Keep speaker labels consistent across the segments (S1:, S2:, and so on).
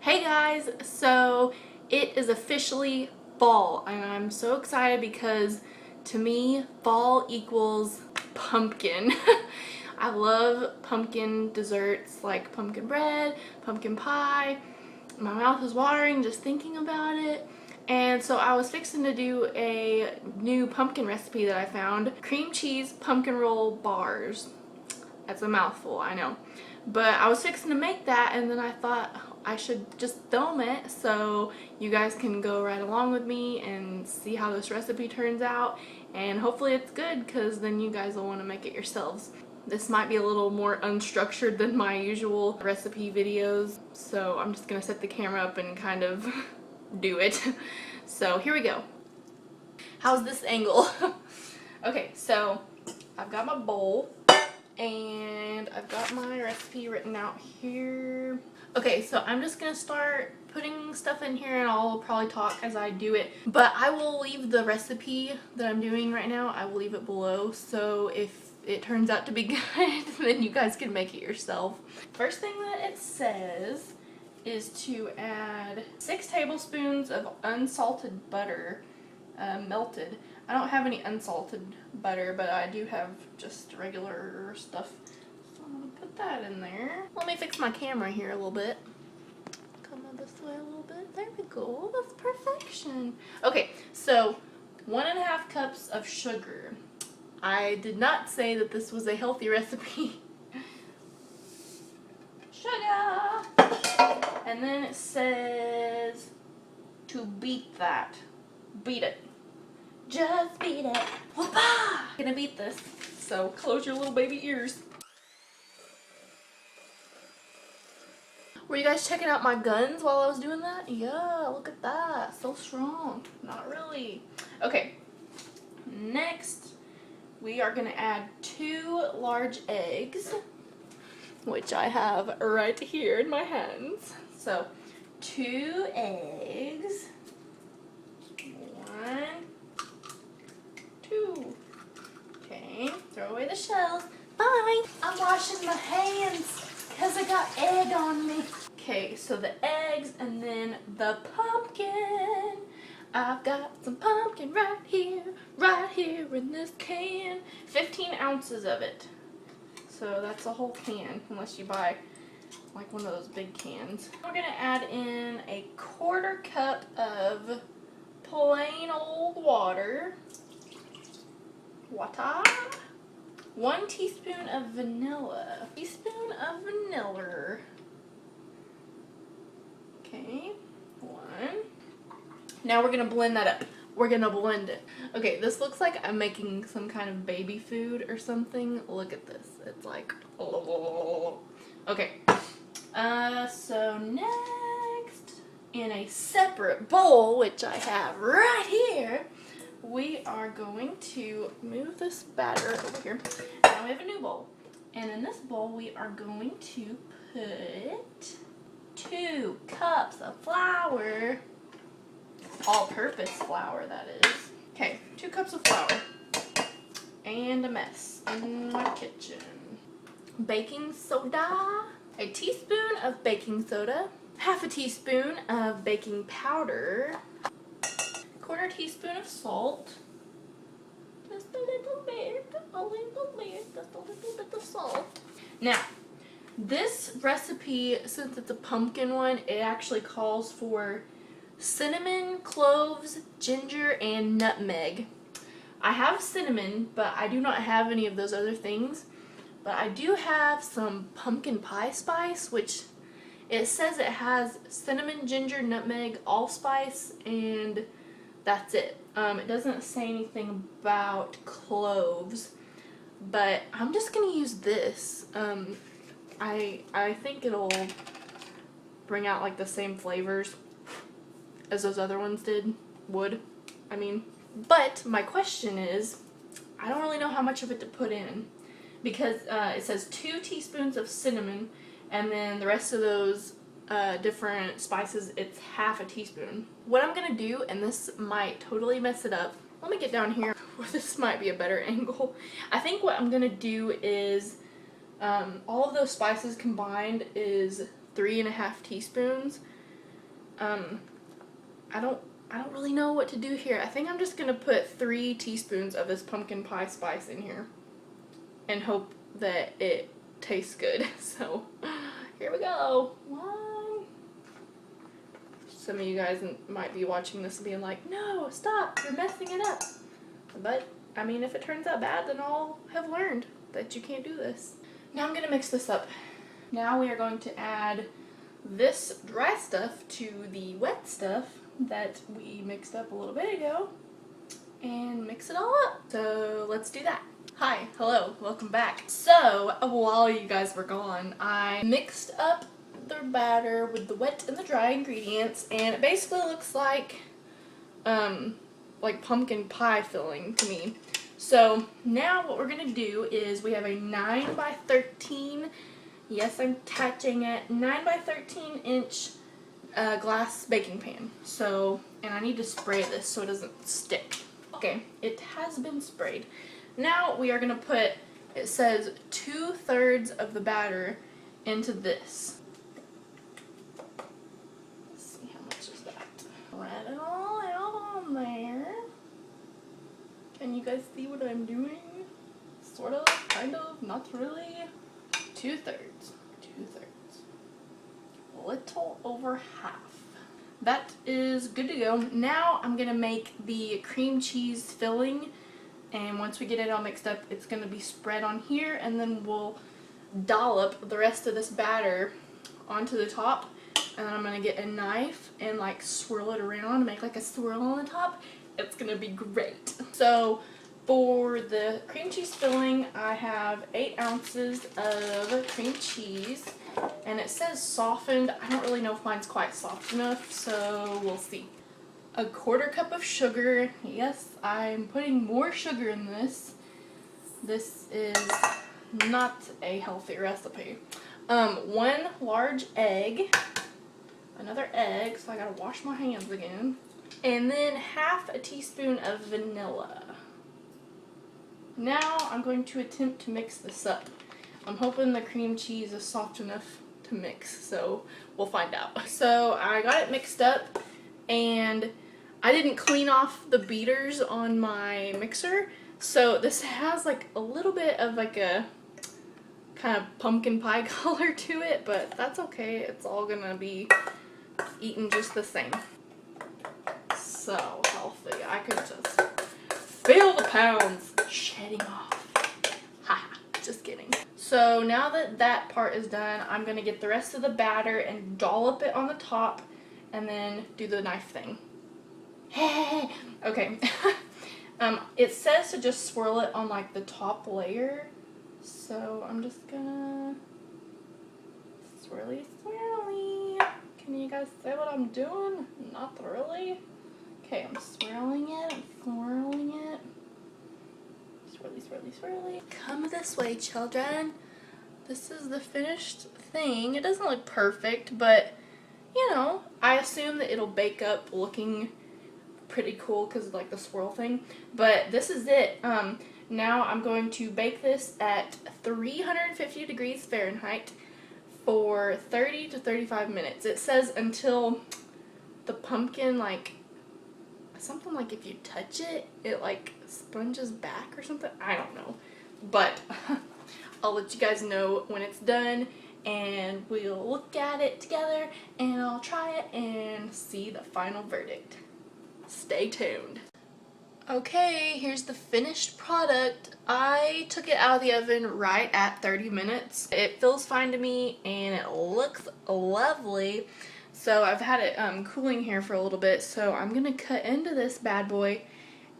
S1: Hey guys, so it is officially fall and I'm so excited because to me fall equals pumpkin. I love pumpkin desserts like pumpkin bread, pumpkin pie. My mouth is watering just thinking about it. And so I was fixing to do a new pumpkin recipe that I found. Cream cheese pumpkin roll bars. That's a mouthful, I know. But I was fixing to make that and then I thought I should just film it so you guys can go right along with me and see how this recipe turns out. And hopefully it's good because then you guys will want to make it yourselves. This might be a little more unstructured than my usual recipe videos, so I'm just going to set the camera up and kind of do it. So here we go. How's this angle? Okay, so I've got my bowl and I've got my recipe written out here. Okay, so I'm just gonna start putting stuff in here and I'll probably talk as I do it. But I will leave the recipe that I'm doing right now, I will leave it below. So if it turns out to be good, then you guys can make it yourself. First thing that it says is to add 6 tablespoons of unsalted butter, melted. I don't have any unsalted butter, but I do have just regular stuff. So I'm gonna put that in there. Let me fix my camera here a little bit. Come on this way a little bit. There we go. That's perfection. Okay, so 1.5 cups of sugar. I did not say that this was a healthy recipe. Sugar! And then it says to beat that. Beat it. Just beat it. Whoopah! Gonna beat this. So close your little baby ears. Were you guys checking out my guns while I was doing that? Yeah, look at that. So strong. Not really. Okay. Next, we are gonna add 2 large eggs, which I have right here in my hands. So 2 eggs. 1, 2. Okay, throw away the shells. Bye! I'm washing my hands because I got egg on me. Okay, so the eggs and then the pumpkin. I've got some pumpkin right here in this can. 15 ounces of it. So that's a whole can, unless you buy like one of those big cans. We're gonna add in a 1/4 cup of plain old water. 1 teaspoon of vanilla. Teaspoon of vanilla. Okay, 1. Now we're gonna blend that up. We're gonna blend it. Okay, this looks like I'm making some kind of baby food or something. Look at this. It's like, oh. Okay. So next, in a separate bowl, which I have right here, we are going to move this batter over here. Now we have a new bowl. And in this bowl, we are going to put 2 cups of flour. All-purpose flour, that is. Okay, 2 cups of flour. And a mess in my kitchen. Baking soda. A teaspoon of baking soda. 1/2 teaspoon of baking powder. 1/4 teaspoon of salt. Just a little bit, just a little bit of salt. Now, this recipe, since it's a pumpkin one, it actually calls for cinnamon, cloves, ginger, and nutmeg. I have cinnamon, but I do not have any of those other things. But I do have some pumpkin pie spice, which it says it has cinnamon, ginger, nutmeg, allspice, and that's it. It doesn't say anything about cloves, but I'm just gonna use this. I think it'll bring out like the same flavors as those other ones would. But my question is, I don't really know how much of it to put in because it says 2 teaspoons of cinnamon and then the rest of those different spices, it's 1/2 teaspoon. What I'm gonna do, and this might totally mess it up, let me get down here where this might be a better angle. I think what I'm gonna do is all of those spices combined is 3.5 teaspoons. I don't really know what to do here. I think I'm just gonna put 3 teaspoons of this pumpkin pie spice in here and hope that it tastes good. So here we go. 1. Some of you guys might be watching this and being like, no, stop, you're messing it up. But I mean, if it turns out bad, then I'll have learned that you can't do this. Now I'm gonna mix this up. Now we are going to add this dry stuff to the wet stuff that we mixed up a little bit ago and mix it all up. So let's do that. Hi, hello, welcome back. So while you guys were gone, I mixed up the batter with the wet and the dry ingredients, and it basically looks like pumpkin pie filling to me. So now what we're gonna do is we have a 9 by 13, yes, I'm touching it, 9 by 13 inch glass baking pan. So, and I need to spray this so it doesn't stick. Okay, it has been sprayed. Now we are gonna put, it says 2/3 of the batter into this. Let's see, how much is that? Spread it all out on there. Can you guys see what I'm doing? Sort of, kind of, not really. 2/3. Little over half. That is good to go. Now I'm gonna make the cream cheese filling, and once we get it all mixed up, it's gonna be spread on here, and then we'll dollop the rest of this batter onto the top, and then I'm gonna get a knife and like swirl it around and make like a swirl on the top. It's gonna be great. So for the cream cheese filling, I have 8 ounces of cream cheese, and it says softened. I don't really know if mine's quite soft enough, so we'll see. 1/4 cup of sugar. Yes, I'm putting more sugar in this. This is not a healthy recipe. 1 large egg. Another egg, so I gotta wash my hands again. And then 1/2 teaspoon of vanilla. Now I'm going to attempt to mix this up. I'm hoping the cream cheese is soft enough to mix, so we'll find out. So I got it mixed up, and I didn't clean off the beaters on my mixer, so this has like a little bit of like a kind of pumpkin pie color to it, but that's okay. It's all gonna be eaten just the same. So healthy. I could just feel the pounds shedding off. Haha, just kidding. So now that that part is done, I'm going to get the rest of the batter and dollop it on the top and then do the knife thing. Okay. It says to just swirl it on like the top layer. So I'm just gonna swirly swirly. Can you guys see what I'm doing? Not really. Okay, I'm swirling it, I'm swirling it. Swirly, swirly, swirly. Come this way, children. This is the finished thing. It doesn't look perfect, but, you know, I assume that it'll bake up looking pretty cool because of, like, the swirl thing. But this is it. Now I'm going to bake this at 350 degrees Fahrenheit for 30 to 35 minutes. It says until the pumpkin, like, something like if you touch it, it like sponges back or something. I don't know. But I'll let you guys know when it's done, and we'll look at it together, and I'll try it and see the final verdict. Stay tuned. Okay, here's the finished product. I took it out of the oven right at 30 minutes. It feels fine to me, and it looks lovely. So I've had it cooling here for a little bit, so I'm gonna cut into this bad boy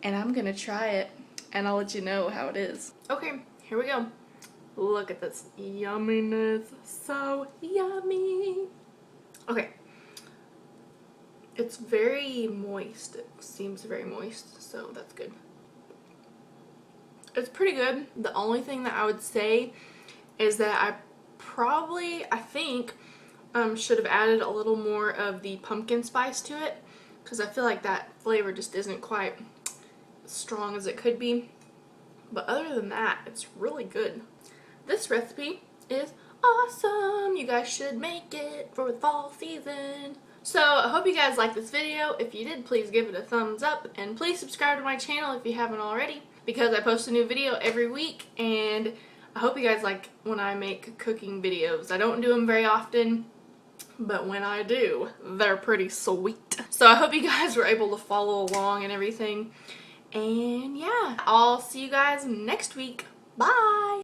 S1: and I'm gonna try it, and I'll let you know how it is. Okay, here we go. Look at this yumminess, so yummy. Okay, it's very moist. It seems very moist, so that's good. It's pretty good. The only thing that I would say is that I think should have added a little more of the pumpkin spice to it, because I feel like that flavor just isn't quite as strong as it could be. But other than that, it's really good. This recipe is awesome. You guys should make it for the fall season. So I hope you guys liked this video. If you did, please give it a thumbs up and please subscribe to my channel if you haven't already, because I post a new video every week, and I hope you guys like when I make cooking videos. I don't do them very often, but when I do, they're pretty sweet. So I hope you guys were able to follow along and everything. And yeah, I'll see you guys next week. Bye!